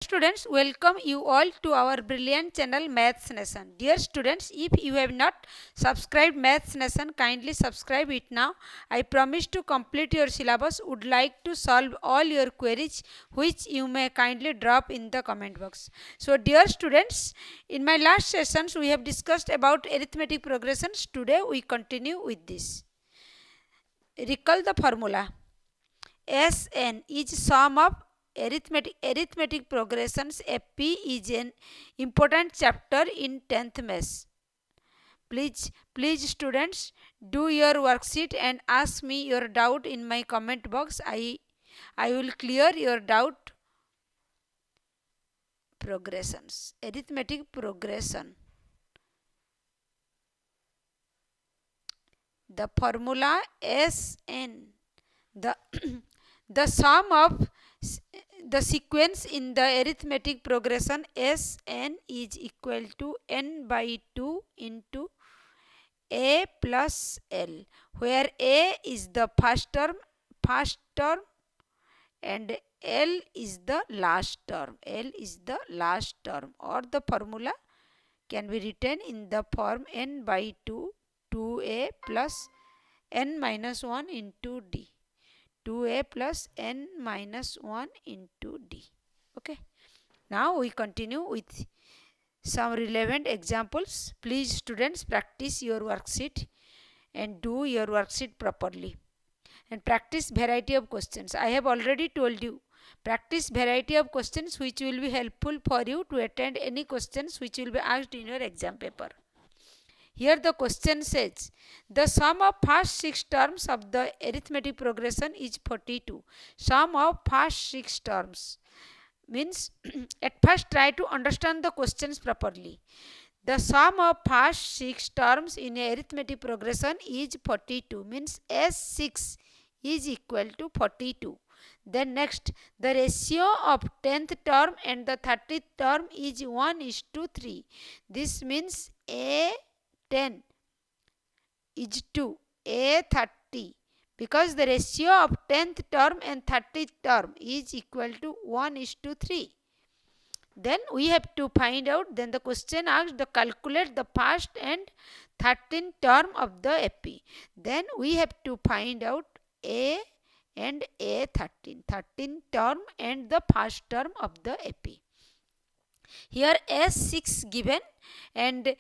Students, welcome you all to our brilliant channel Maths Nation. Dear students, if you have not subscribed Maths Nation, kindly subscribe it now. I promise to complete your syllabus. Would like to solve all your queries which you may kindly drop in the comment box. So dear students, in my last sessions we have discussed about arithmetic progressions. Today we continue with this. Recall the formula. Sn is sum of arithmetic progressions. AP is an important chapter in 10th maths. Please students, do your worksheet and ask me your doubt in my comment box. I will clear your doubt. Progressions, arithmetic progression. The formula Sn, the the sum of the sequence in the arithmetic progression Sn is equal to n by 2 into a plus l, where a is the first term and l is the last term. Or the formula can be written in the form n by 2 2a plus n minus 1 into d. 2a plus n minus 1 into d. Okay. Now we continue with some relevant examples. Please students, practice your worksheet and do your worksheet properly. And practice variety of questions. I have already told you. Practice variety of questions which will be helpful for you to attend any questions which will be asked in your exam paper. Here the question says, the sum of first 6 terms of the arithmetic progression is 42. Sum of first 6 terms means at first try to understand the questions properly. The sum of first 6 terms in a arithmetic progression is 42, means S6 is equal to 42. Then next, the ratio of 10th term and the 30th term is 1:3. This means A10 is to A30, because the ratio of 10th term and 30th term is equal to 1:3. Then we have to find out, then the question asks to calculate the first and 13th term of the AP. Then we have to find out A and A13, 13th term and the first term of the AP. Here S6 given, and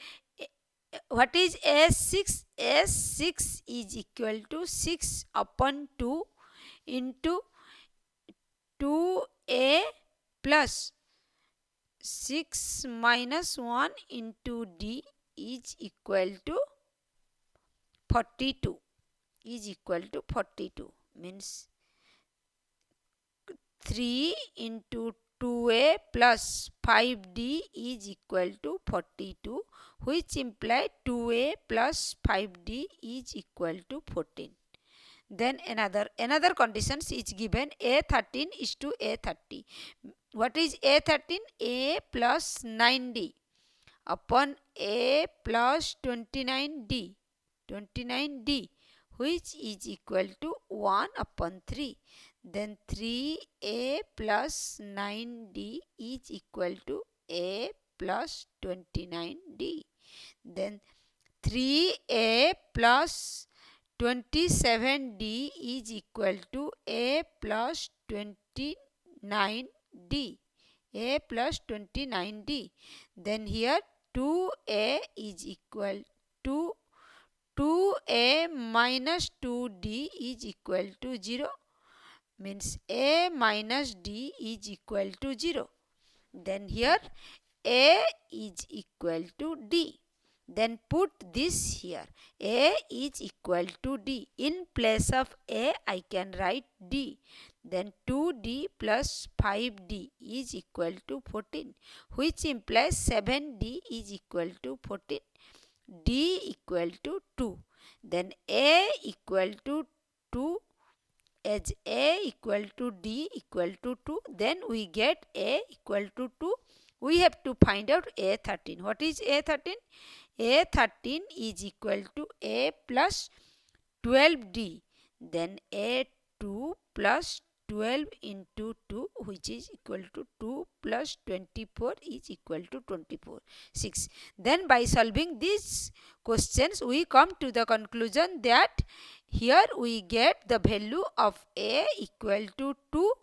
what is S6? S6 is equal to 6 upon 2 into 2A plus 6 minus 1 into d is equal to 42. Means 3 into 2a plus 5d is equal to 42, which implies 2a plus 5d is equal to 14. Then another conditions is given, A13 is to A30. What is A13? A plus 9d upon A plus 29d, which is equal to 1 upon 3. Then 3a plus 9d is equal to A plus 29d. Then 3a plus 27d is equal to A plus 29d. Then here 2a is equal to 2a minus 2d is equal to 0. Means a minus d is equal to 0. Then here a is equal to d. Then put this here. A is equal to d. In place of a, I can write d. Then 2d plus 5d is equal to 14, which implies 7d is equal to 14. D equal to 2. Then a equal to 2. As a equal to d equal to 2. Then we get a equal to 2. We have to find out A13. What is A13? A13 is equal to A plus 12d. Then A2 plus 12 into 2, which is equal to 2 plus 24 is equal to 24. 6. Then by solving these questions, we come to the conclusion that here we get the value of a equal to 2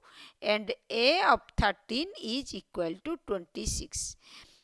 and a of 13 is equal to 26.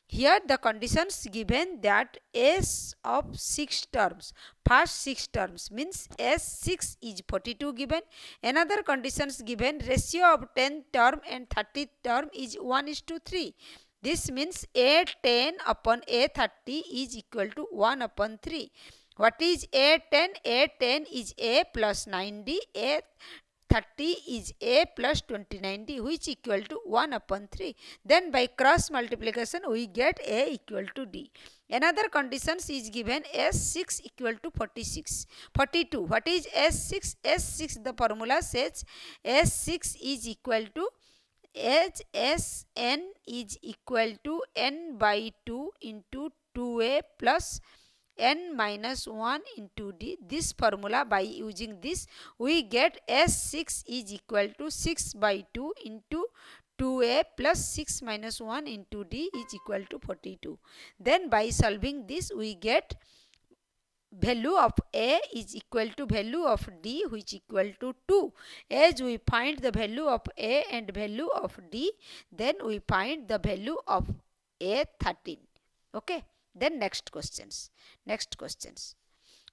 Here the conditions given that S of 6 terms, first 6 terms means S6 is 42 given. Another conditions given ratio of 10 term and 30 term is 1:3. This means A10 upon A30 is equal to 1 upon 3. What is A10? A10 is A plus 9D. A30 is A plus 29D, which equal to 1 upon 3. Then by cross multiplication we get A equal to D. Another conditions is given S6 equal to 42. What is S6? S6, the formula says S6 is equal to Sn is equal to n by 2 into 2a plus n minus 1 into d. This formula, by using this, we get S6 is equal to 6 by 2 into 2a plus 6 minus 1 into d is equal to 42. Then by solving this, we get value of a is equal to value of d, which equal to 2. As we find the value of a and value of d, then we find the value of A13. Okay. Then next questions.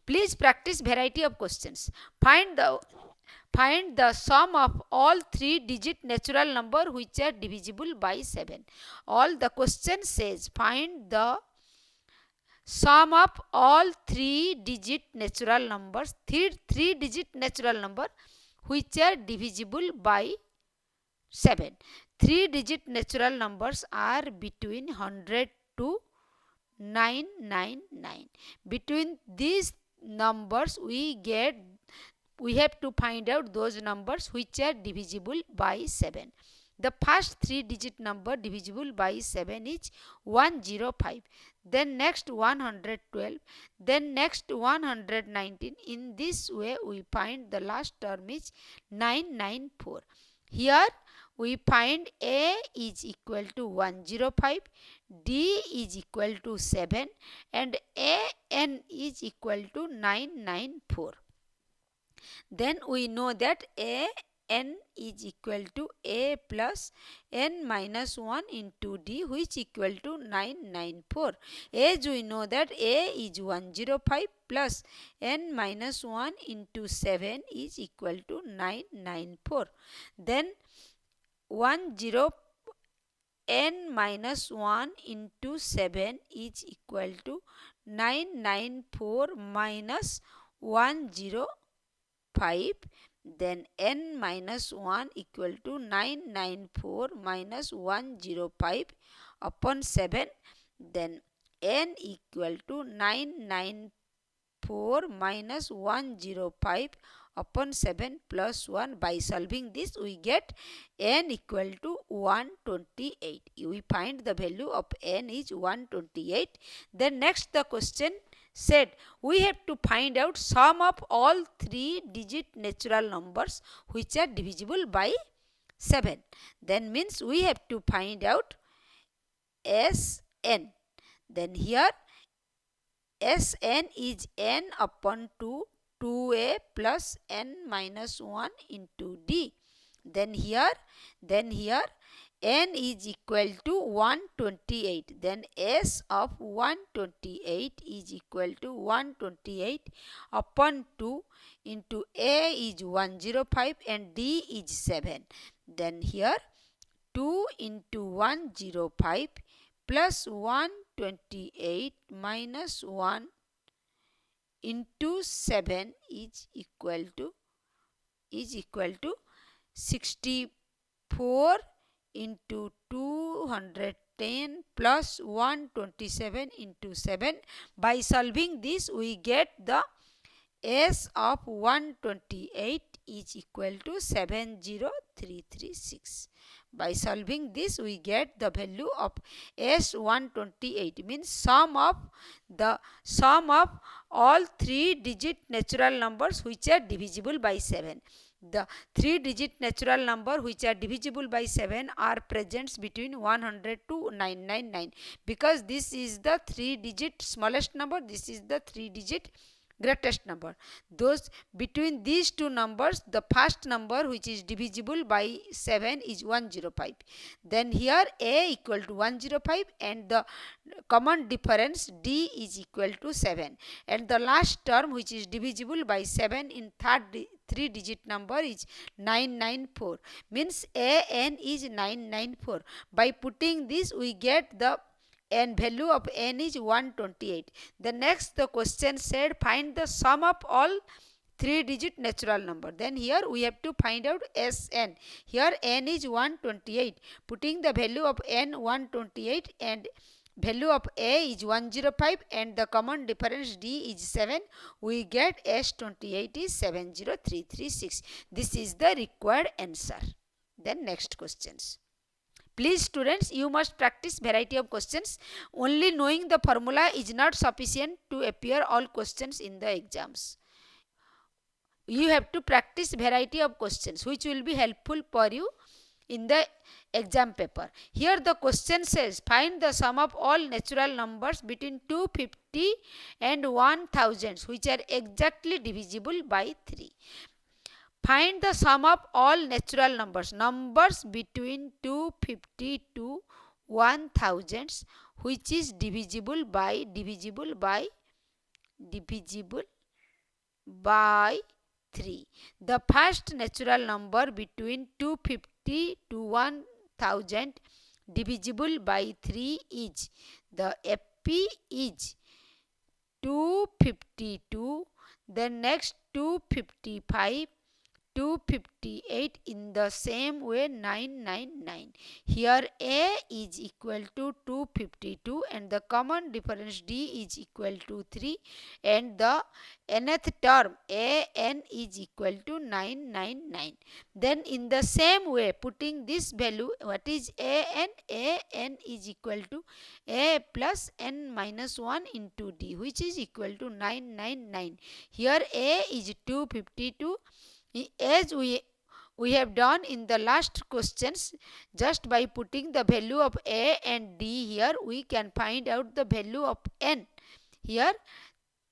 Please practice variety of questions. Find the sum of all 3-digit natural number which are divisible by 7. All the question says find the sum of all 3-digit natural numbers, 3-digit natural number which are divisible by 7. 3-digit natural numbers are between 100 to 999. Between these numbers we have to find out those numbers which are divisible by 7. The first 3-digit number divisible by 7 is 105. Then next 112. Then next 119. In this way we find the last term is 994. Here we find A is equal to 105, D is equal to 7 and AN is equal to 994. Then we know that AN is equal to A plus N minus 1 into D, which equal to 994. As we know that A is 105 plus N minus 1 into 7 is equal to 994. Then 10 minus 1 into 7 is equal to 994 minus 105. Then n minus 1 equal to 994 minus 105 upon 7. Then n equal to 994 minus 105 upon 7 plus 1. By solving this we get n equal to 128. We find the value of n is 128. Then next the question said we have to find out sum of all 3-digit natural numbers which are divisible by 7. Then means we have to find out Sn. Then here Sn is n upon 2a plus n minus 1 into d. Then here n is equal to 128. Then S of 128 is equal to 128 upon 2 into A is 105 and D is 7. Then here 2 into 105 plus 128 minus 1 into 7 is equal to 64 into 210 plus 127 into 7. By solving this we get the S of 128 is equal to 70336. By solving this we get the value of S128, means sum of all 3-digit natural numbers which are divisible by 7. The 3-digit natural number which are divisible by 7 are present between 100 to 999, because this is the 3-digit smallest number, this is the 3-digit greatest number. Those between these two numbers, the first number which is divisible by 7 is 105. Then here a equal to 105 and the common difference d is equal to 7, and the last term which is divisible by 7 in third 3-digit number is 994, means an is 994. By putting this we get the n value of n is 128. The next the question said find the sum of all 3-digit natural number. Then here we have to find out Sn. Here n is 128. Putting the value of n 128 and value of a is 105 and the common difference d is 7, we get S28 is 70336. This is the required answer. Then next questions. Please students, you must practice variety of questions. Only knowing the formula is not sufficient to appear all questions in the exams. You have to practice variety of questions which will be helpful for you in the exam paper. Here the question says find the sum of all natural numbers between 250 and 1000 which are exactly divisible by 3. Find the sum of all natural numbers between 250 to 1000 which is divisible by 3. The first natural number between 250 to 1000 divisible by 3 is, the FP is 252, then next 255, 258, in the same way 999. Here a is equal to 252 and the common difference d is equal to 3 and the nth term an is equal to 999. Then in the same way putting this value, what is an is equal to a plus n minus 1 into d which is equal to 999. Here a is 252. As we have done in the last questions, just by putting the value of a and d here we can find out the value of n. Here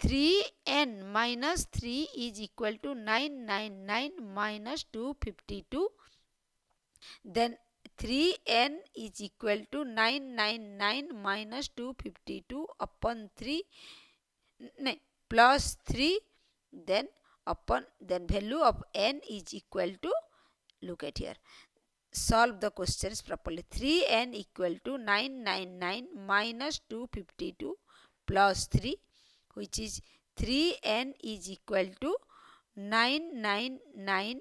3n minus 3 is equal to 999 minus 252. Then 3n is equal to 999 minus 252 upon 3 plus 3, then value of n is equal to, look at here, solve the questions properly. 3n equal to 999 minus 252 plus 3, which is 3n is equal to 999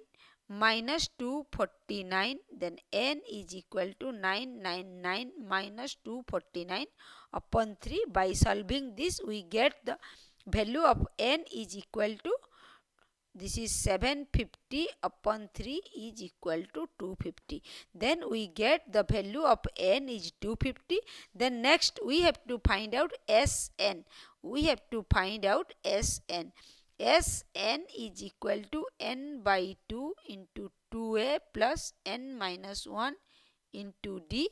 minus 249, then n is equal to 999 minus 249 upon 3. By solving this we get the value of n is equal to, this is 750 upon 3 is equal to 250. Then we get the value of n is 250. Then next we have to find out Sn. We have to find out Sn. Sn is equal to n by 2 into 2a plus n minus 1 into d,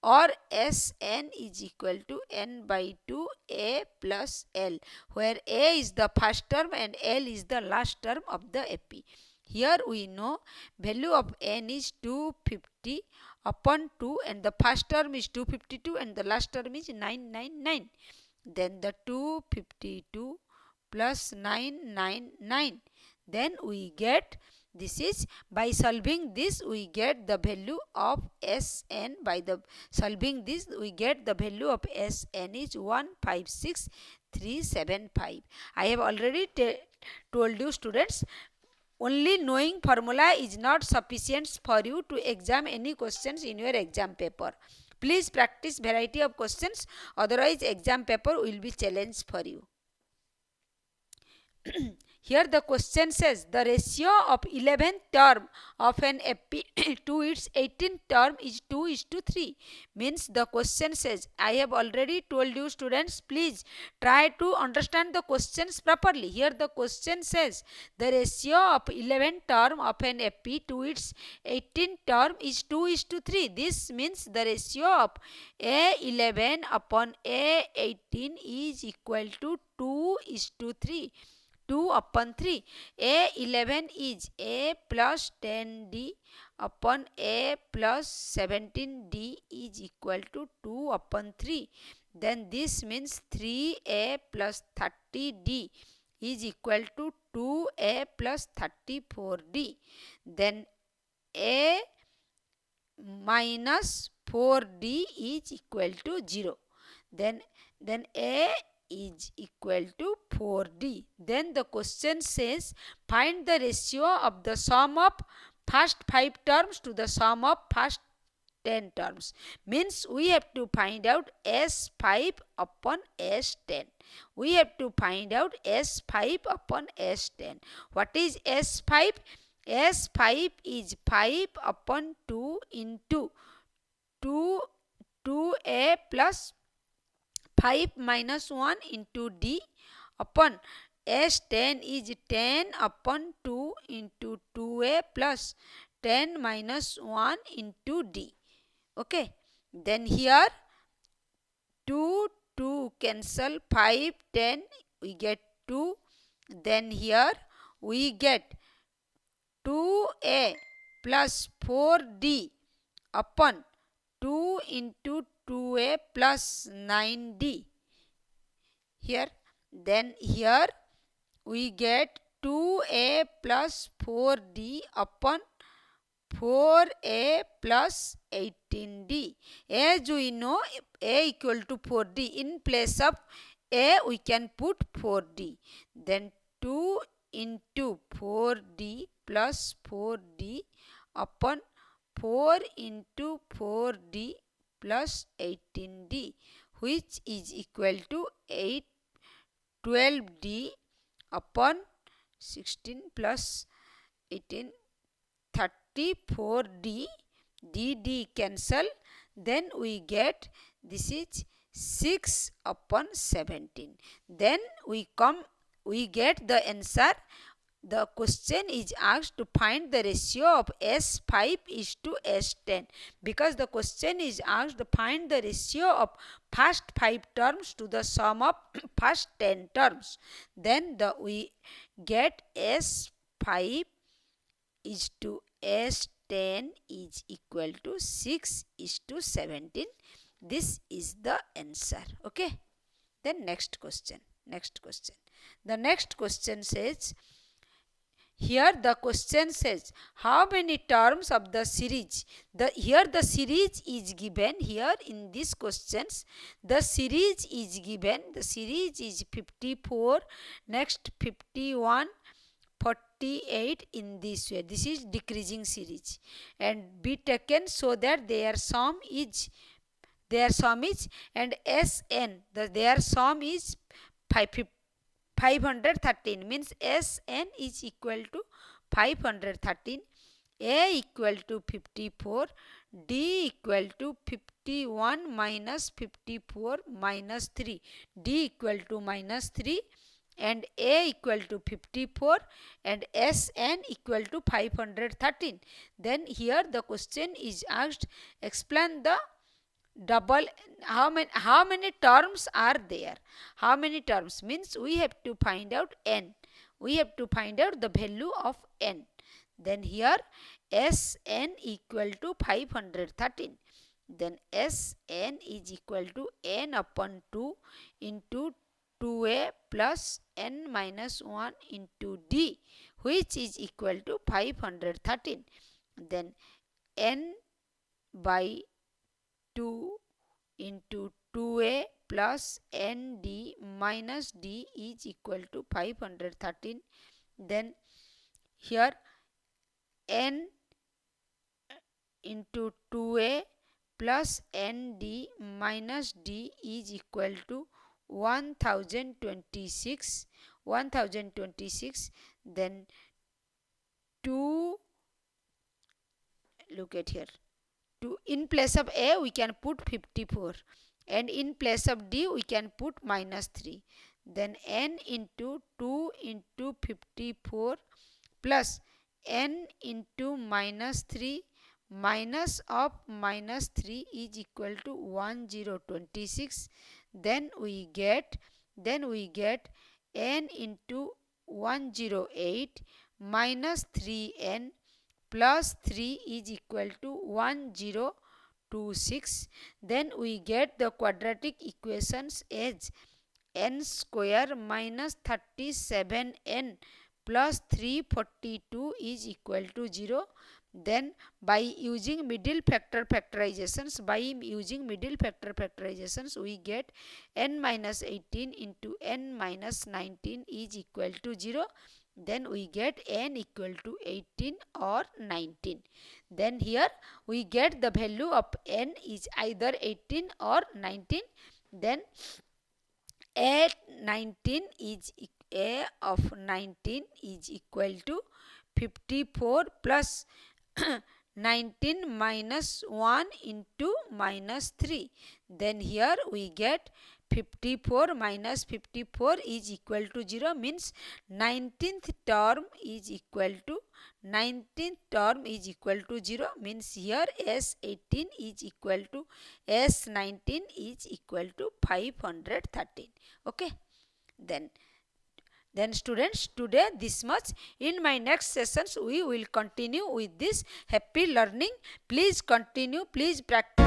or Sn is equal to n by 2 a plus l, where a is the first term and l is the last term of the AP. Here we know value of n is 250 upon 2 and the first term is 252 and the last term is 999. Then the 252 plus 999. Then we get, this is, by solving this we get the value of Sn. By the solving this we get the value of Sn is 156375. I have already told you students, only knowing formula is not sufficient for you to exam any questions in your exam paper. Please practice variety of questions, otherwise exam paper will be challenged for you. Here the question says the ratio of 11th term of an FP to its 18th term is 2:3. Means the question says, I have already told you students, please try to understand the questions properly. Here the question says the ratio of 11th term of an FP to its 18th term is 2:3. This means the ratio of A11 upon A18 is equal to 2:3. 2/3. A11 is A plus 10D upon A plus 17D is equal to 2/3. Then this means 3A plus 30D is equal to 2A plus 34D. Then A minus 4D is equal to 0. Then A is equal to 4D. Then the question says find the ratio of the sum of first 5 terms to the sum of first 10 terms. Means we have to find out S5 upon S10. We have to find out S5 upon S10. What is S5? S5 is 5 upon 2 into 2A plus 5 minus 1 into D upon S10 is 10 upon 2 into 2A plus 10 minus 1 into D. Okay. Then here 2 cancel, 5, 10, we get 2. Then here we get 2A plus 4D upon 2 into 2A plus 9D. Here, then here we get 2A plus 4D upon 4A plus 18D. As we know, A equal to 4D. In place of A, we can put 4D. Then 2 into 4D plus 4D upon 4 into 4D plus 18D, which is equal to 12D upon 16 plus 18, 34D. D cancel. Then we get this is 6 upon 17. Then we get the answer. The question is asked to find the ratio of S5 is to S10. Because the question is asked to find the ratio of first 5 terms to the sum of first 10 terms. Then we get S5 is to S10 is equal to 6 is to 17. This is the answer. Okay. Then next question. The next question says, here the question says how many terms of the series. Here the series is given. Here in these questions the series is given. The series is 54, next 51, 48 in this way. This is decreasing series and be taken so that their sum is and Sn their sum is 513. Means Sn is equal to 513, A equal to 54, D equal to 51 minus 54 minus 3, D equal to minus 3, and A equal to 54 and Sn equal to 513. Then here the question is asked, explain the double. How many terms are there? How many terms? Means we have to find out n. We have to find out the value of n. Then here Sn equal to 513. Then Sn is equal to n upon 2 into 2A plus n minus 1 into D, which is equal to 513. Then n by 2 into 2A plus ND minus D is equal to 513. Then here n into 2A plus ND minus D is equal to 1026. 1026. Then 2, look at here, in place of A we can put 54, and in place of D we can put -3. Then n into 2 into 54 plus n into -3 minus of -3 is equal to 1026. Then we get n into 108 minus 3n plus 3 is equal to 1026. Then we get the quadratic equations as n square minus 37n plus 342 is equal to 0. Then by using middle factor factorizations, we get n minus 18 into n minus 19 is equal to 0. Then we get n equal to 18 or 19. Then here we get the value of n is either 18 or 19. Then a of 19 is equal to 54 plus 19 minus 1 into -3. Then here we get 54 minus 54 is equal to 0, means 19th term is equal to 0, means here S18 is equal to S19 is equal to 513. Okay. Then students, today this much. In my next sessions we will continue with this happy learning. Please continue, please practice.